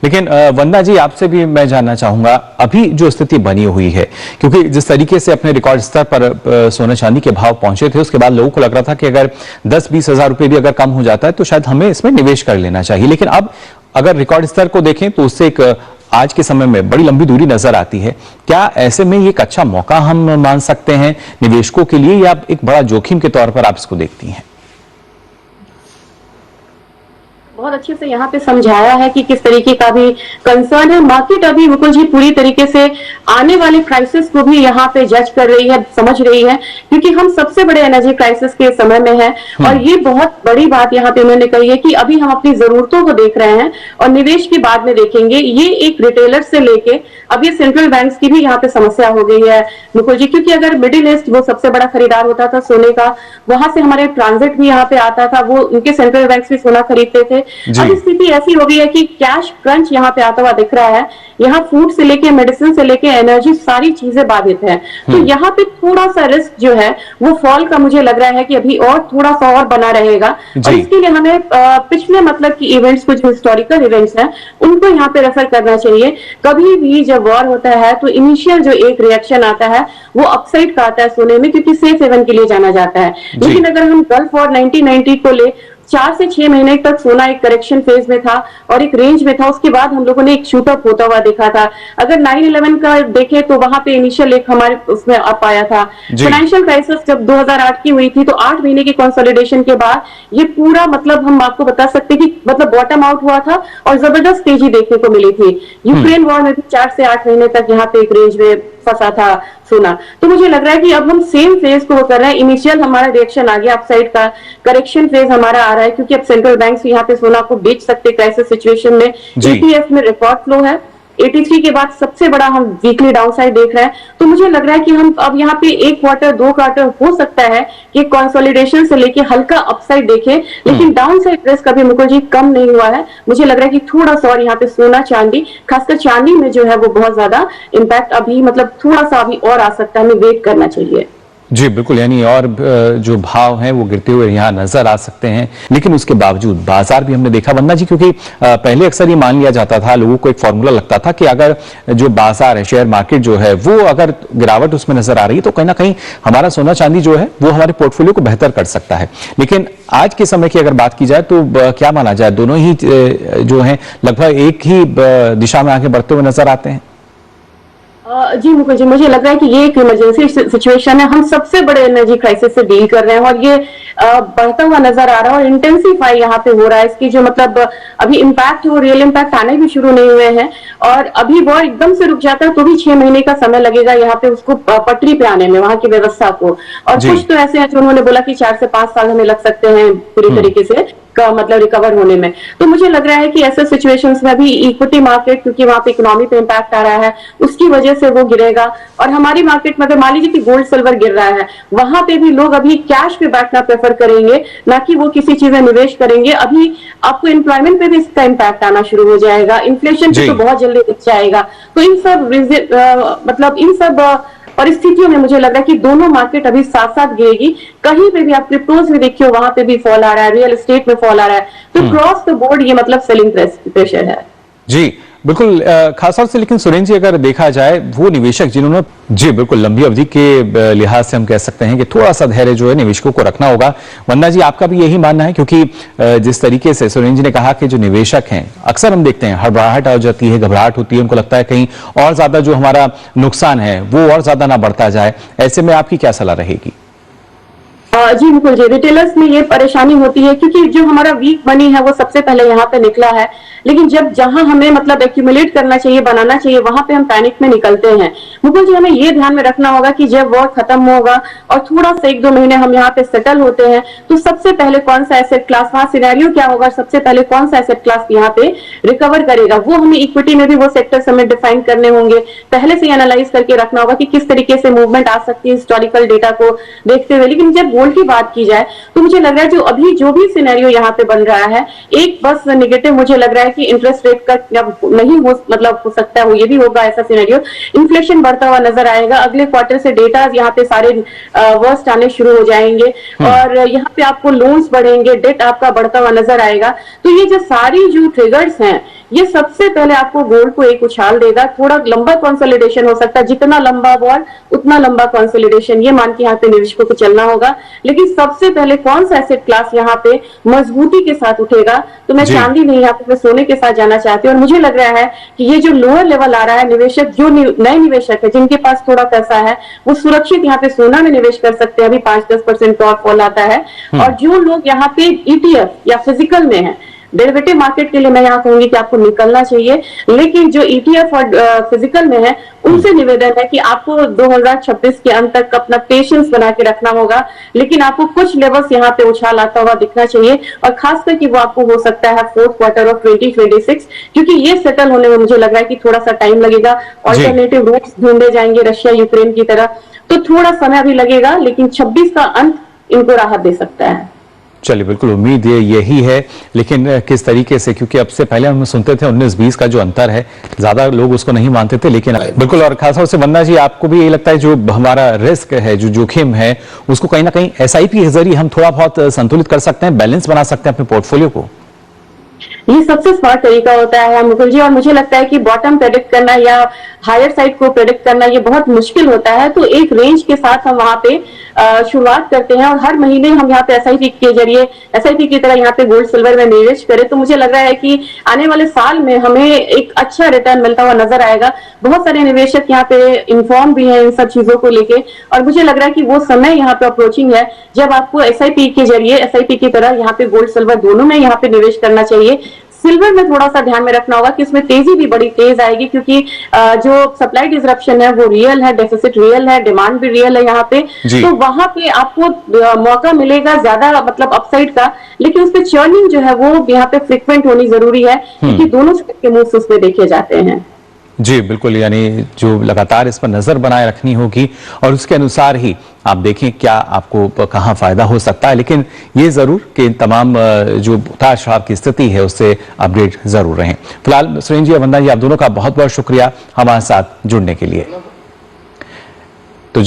लेकिन वंदना जी, आपसे भी मैं जानना चाहूंगा, अभी जो स्थिति बनी हुई है, क्योंकि जिस तरीके से अपने रिकॉर्ड स्तर पर सोना चांदी के भाव पहुंचे थे, उसके बाद लोगों को लग रहा था कि अगर 10-20 हजार रुपए भी अगर कम हो जाता है तो शायद हमें इसमें निवेश कर लेना चाहिए। लेकिन अब अगर रिकॉर्ड स्तर को देखें तो उससे एक आज के समय में बड़ी लंबी दूरी नजर आती है। क्या ऐसे में ये एक अच्छा मौका हम मान सकते हैं निवेशकों के लिए, या एक बड़ा जोखिम के तौर पर आप इसको देखती हैं? बहुत अच्छे से यहाँ पे समझाया है कि किस तरीके का भी कंसर्न है। मार्केट अभी मुकुल जी पूरी तरीके से आने वाले क्राइसिस को भी यहाँ पे जज कर रही है, समझ रही है, क्योंकि हम सबसे बड़े एनर्जी क्राइसिस के समय में हैं। और ये बहुत बड़ी बात यहाँ पे उन्होंने कही है कि अभी हम अपनी जरूरतों को देख रहे हैं और निवेश की बाद में देखेंगे। ये एक रिटेलर से लेके अब ये सेंट्रल बैंक की भी यहाँ पे समस्या हो गई है मुकुल जी, क्योंकि अगर मिडिल ईस्ट वो सबसे बड़ा खरीदार होता था सोने का, वहां से हमारे ट्रांजिट भी यहाँ पे आता था, वो उनके सेंट्रल बैंक भी सोना खरीदते थे। अब स्थिति ऐसी हो गई है कि कैश क्रंच यहाँ पे आता हुआ दिख रहा है। यहाँ फूड से लेके मेडिसिन से लेके एनर्जी सारी चीजें बाधित है। तो यहाँ पे थोड़ा सा रिस्क जो है वो फॉल का मुझे लग रहा है कि अभी और थोड़ा सा और बना रहेगा। और इसके लिए हमें पिछले मतलब की इवेंट्स, कुछ हिस्टोरिकल इवेंट्स हैं, उनको यहाँ पे रेफर करना चाहिए। कभी भी जब वॉर होता है तो इनिशियल जो एक रिएक्शन आता है वो अपसाइड का आता है सोने में, क्योंकि सेफ हेवन के लिए जाना जाता है। लेकिन अगर हम गल्फ वॉर 1990 को ले, 4 से 6 महीने तक सोना एक करेक्शन फेज में था और एक रेंज में था। उसके बाद हम लोगों ने एक शूट अप होता हुआ देखा था। अगर 9/11 का देखे तो वहां पे इनिशियल एक हमारे उसमें अप आया था। फाइनेंशियल क्राइसिस जब 2008 की हुई थी तो 8 महीने की कंसोलिडेशन के बाद ये पूरा मतलब हम आपको बता सकते कि मतलब बॉटम आउट हुआ था और जबरदस्त तेजी देखने को मिली थी। यूक्रेन वॉर में भी 4 से 8 महीने तक यहाँ पे एक रेंज में फंसा था सोना। तो मुझे लग रहा है कि अब हम सेम फेज को कर रहे हैं। इनिशियल हमारा रिएक्शन आ गया, अपसाइड का करेक्शन फेज हमारा आ रहा है, क्योंकि अब सेंट्रल बैंक यहाँ पे सोना को बेच सकते क्राइसिस सिचुएशन में। ETF में रिकॉर्ड फ्लो है। 83 के बाद सबसे बड़ा हम वीकली डाउनसाइड देख रहे हैं। तो मुझे लग रहा है कि हम अब यहाँ पे 1 क्वार्टर 2 क्वार्टर हो सकता है कि कंसोलिडेशन से लेके हल्का अपसाइड देखें, लेकिन डाउनसाइड रिस्क अभी मुकुल जी कम नहीं हुआ है। मुझे लग रहा है कि थोड़ा सा और यहाँ पे सोना चांदी, खासकर चांदी में जो है वो बहुत ज्यादा इम्पैक्ट अभी मतलब थोड़ा सा अभी और आ सकता है, हमें वेट करना चाहिए। जी बिल्कुल, यानी और जो भाव हैं वो गिरते हुए यहाँ नजर आ सकते हैं। लेकिन उसके बावजूद बाजार भी हमने देखा वंदना जी, क्योंकि पहले अक्सर ये मान लिया जाता था, लोगों को एक फॉर्मूला लगता था कि अगर जो बाजार है, शेयर मार्केट जो है, वो अगर गिरावट उसमें नजर आ रही है तो कहीं ना कहीं हमारा सोना चांदी जो है वो हमारे पोर्टफोलियो को बेहतर कर सकता है। लेकिन आज के समय की अगर बात की जाए तो क्या माना जाए, दोनों ही जो है लगभग एक ही दिशा में आगे बढ़ते हुए नजर आते हैं। जी मुकुल जी, मुझे लग रहा है कि ये एक इमरजेंसी सिचुएशन है। हम सबसे बड़े एनर्जी क्राइसिस से डील कर रहे हैं और ये बढ़ता हुआ नजर आ रहा है और इंटेंसिफाई यहाँ पे हो रहा है। इसकी जो मतलब अभी इम्पैक्ट है वो रियल इम्पैक्ट आने भी शुरू नहीं हुए हैं। और अभी वॉर एकदम से रुक जाता है तो भी 6 महीने का समय लगेगा यहाँ पे उसको पटरी पे आने में, वहां की व्यवस्था को। और कुछ तो ऐसे हैं जो उन्होंने बोला कि 4 से 5 साल हमें लग सकते हैं पूरी तरीके से का मतलब रिकवर होने में। तो मुझे लग रहा है कि ऐसे सिचुएशंस में भी इक्विटी मार्केट, क्योंकि वहां पे इकोनॉमी पे इम्पैक्ट आ रहा है, उसकी वजह से वो गिरेगा। और हमारी मार्केट में अगर मान लीजिए कि गोल्ड सिल्वर गिर रहा है, वहां पे भी लोग अभी कैश पे बैठना प्रेफर करेंगे, ना कि वो किसी चीज में निवेश करेंगे। अभी आपको एम्प्लॉयमेंट पे भी इसका इम्पैक्ट आना शुरू हो जाएगा, इन्फ्लेशन पे तो बहुत जल्दी दिख जाएगा। तो इन सब मतलब इन सब परिस्थितियों में मुझे लग रहा है कि दोनों मार्केट अभी साथ साथ गिरेगी। कहीं पे भी आप क्रिप्टोज में देखिए, वहां पे भी फॉल आ रहा है, रियल एस्टेट में फॉल आ रहा है। तो क्रॉस द बोर्ड ये मतलब सेलिंग प्रेशर है। जी बिल्कुल, खासतौर से लेकिन सुरेंद्र जी अगर देखा जाए, वो निवेशक जिन्होंने जी बिल्कुल लंबी अवधि के लिहाज से हम कह सकते हैं कि थोड़ा सा धैर्य जो है निवेशकों को रखना होगा। वंदना जी, आपका भी यही मानना है? क्योंकि जिस तरीके से सुरेंद्र जी ने कहा कि जो निवेशक हैं अक्सर हम देखते हैं हड़बड़ाहट आ जाती है, घबराहट होती है, उनको लगता है कहीं और ज्यादा जो हमारा नुकसान है वो और ज्यादा ना बढ़ता जाए। ऐसे में आपकी क्या सलाह रहेगी? जी बिल्कुल जी, रिटेलर्स में ये परेशानी होती है क्योंकि जो हमारा वीक मनी है वो सबसे पहले यहाँ पे निकला है। लेकिन जब जहां हमें मतलब एक्यूमुलेट करना चाहिए, बनाना चाहिए, वहां पे हम पैनिक में निकलते हैं। मुकुल जी, हमें ये ध्यान में रखना होगा कि जब वॉर खत्म होगा और थोड़ा सा 1-2 महीने हम यहाँ पे सेटल होते हैं तो सबसे पहले कौन सा एसेट क्लास, वहां सिनेरियो क्या होगा, सबसे पहले कौन सा एसेट क्लास यहाँ पे रिकवर करेगा, वो हमें इक्विटी में भी वो सेक्टर्स हमें डिफाइन करने होंगे। पहले से एनालाइज करके रखना होगा कि किस तरीके से मूवमेंट आ सकती है हिस्टोरिकल डेटा को देखते हुए। लेकिन जब गोल्ड की बात की जाए तो मुझे लग रहा है जो भी सिनेरियो यहाँ पे बन रहा है, एक बस नेगेटिव मुझे लग रहा है कि इंटरेस्ट रेट का नहीं हो मतलब हो सकता है, वो ये भी होगा ऐसा सिनेरियो। इन्फ्लेशन बढ़ता हुआ नजर आएगा। अगले क्वार्टर से डेटा यहाँ पे सारे वर्स्ट आने शुरू हो जाएंगे और यहाँ पे आपको लोन्स बढ़ेंगे, डेट आपका बढ़ता हुआ नजर आएगा। तो ये जो सारी जो ट्रिगर्स हैं ये सबसे पहले आपको गोल्ड को एक उछाल देगा। थोड़ा लंबा कंसोलिडेशन हो सकता है, जितना लंबा बॉल उतना लंबा कंसोलिडेशन, ये मान के यहाँ पे निवेशकों को चलना होगा। लेकिन सबसे पहले कौन सा एसेट क्लास यहाँ पे मजबूती के साथ उठेगा, तो मैं चांदी नहीं, यहाँ पे मैं सोने के साथ जाना चाहती हूँ। और मुझे लग रहा है कि ये जो लोअर लेवल आ रहा है, निवेशक जो नए निवेशक है जिनके पास थोड़ा पैसा है, वो सुरक्षित यहाँ पे सोना में निवेश कर सकते हैं। अभी 5-10% और फॉल आता है। और जो लोग यहाँ पे ETF या फिजिकल में है, डेरिवेटिव मार्केट के लिए मैं यहाँ कहूंगी कि आपको निकलना चाहिए। लेकिन जो ETF और फिजिकल में है, उनसे निवेदन है कि आपको 2026 के अंत तक अपना पेशेंस बना के रखना होगा। लेकिन आपको कुछ लेवल्स यहाँ पे उछाल आता हुआ दिखना चाहिए, और खासकर कि वो आपको हो सकता है 4th क्वार्टर ऑफ 2026, क्योंकि ये सेटल होने में मुझे लग रहा है कि थोड़ा सा टाइम लगेगा। ऑल्टरनेटिव रूट्स ढूंढे जाएंगे रशिया यूक्रेन की तरह, तो थोड़ा समय अभी लगेगा। लेकिन 26 का अंत इनको राहत दे सकता है। चलिए, बिल्कुल उम्मीद ये यही है। लेकिन किस तरीके से, क्योंकि अब से पहले हम सुनते थे 19-20 का जो अंतर है, ज्यादा लोग उसको नहीं मानते थे, लेकिन बिल्कुल। और खासतौर से वंदना जी, आपको भी ये लगता है जो हमारा रिस्क है, जो जोखिम है, उसको कहीं ना कहीं SIP के जरिए हम थोड़ा बहुत संतुलित कर सकते हैं, बैलेंस बना सकते हैं अपने पोर्टफोलियो को? ये सबसे स्मार्ट तरीका होता है मुकुल जी। और मुझे लगता है कि बॉटम प्रेडिक्ट करना या हायर साइड को प्रेडिक्ट करना ये बहुत मुश्किल होता है। तो एक रेंज के साथ हम वहां पे शुरुआत करते हैं, और हर महीने हम यहाँ पे SIP के जरिए, SIP की तरह यहाँ पे गोल्ड सिल्वर में निवेश करें, तो मुझे लग रहा है कि आने वाले साल में हमें एक अच्छा रिटर्न मिलता हुआ नजर आएगा। बहुत सारे निवेशक यहाँ पे इन्फॉर्म भी हैं इन सब चीजों को लेके, और मुझे लग रहा है कि वो समय यहाँ पे अप्रोचिंग है जब आपको SIP के जरिए, SIP की तरह यहाँ पे गोल्ड सिल्वर दोनों में यहाँ पे निवेश करना चाहिए। सिल्वर में थोड़ा सा ध्यान में रखना होगा कि इसमें तेजी भी बड़ी तेज आएगी, क्योंकि जो सप्लाई डिसरप्शन है वो रियल है, डेफिसिट रियल है, डिमांड भी रियल है यहाँ पे। तो वहां पे आपको मौका मिलेगा ज्यादा, मतलब अपसाइड का, लेकिन उस पर चर्निंग जो है वो यहाँ पे फ्रिक्वेंट होनी जरूरी है, क्योंकि दोनों साइड के मूव्स उसमें देखे जाते हैं। जी बिल्कुल, यानी जो लगातार इस पर नजर बनाए रखनी होगी, और उसके अनुसार ही आप देखें क्या आपको कहां फायदा हो सकता है। लेकिन ये जरूर कि इन तमाम जो उतार चढ़ाव की स्थिति है उससे अपडेट जरूर रहें। फिलहाल सुरेंद्र जी और वंदना जी, आप दोनों का बहुत बहुत शुक्रिया हमारे साथ जुड़ने के लिए। तो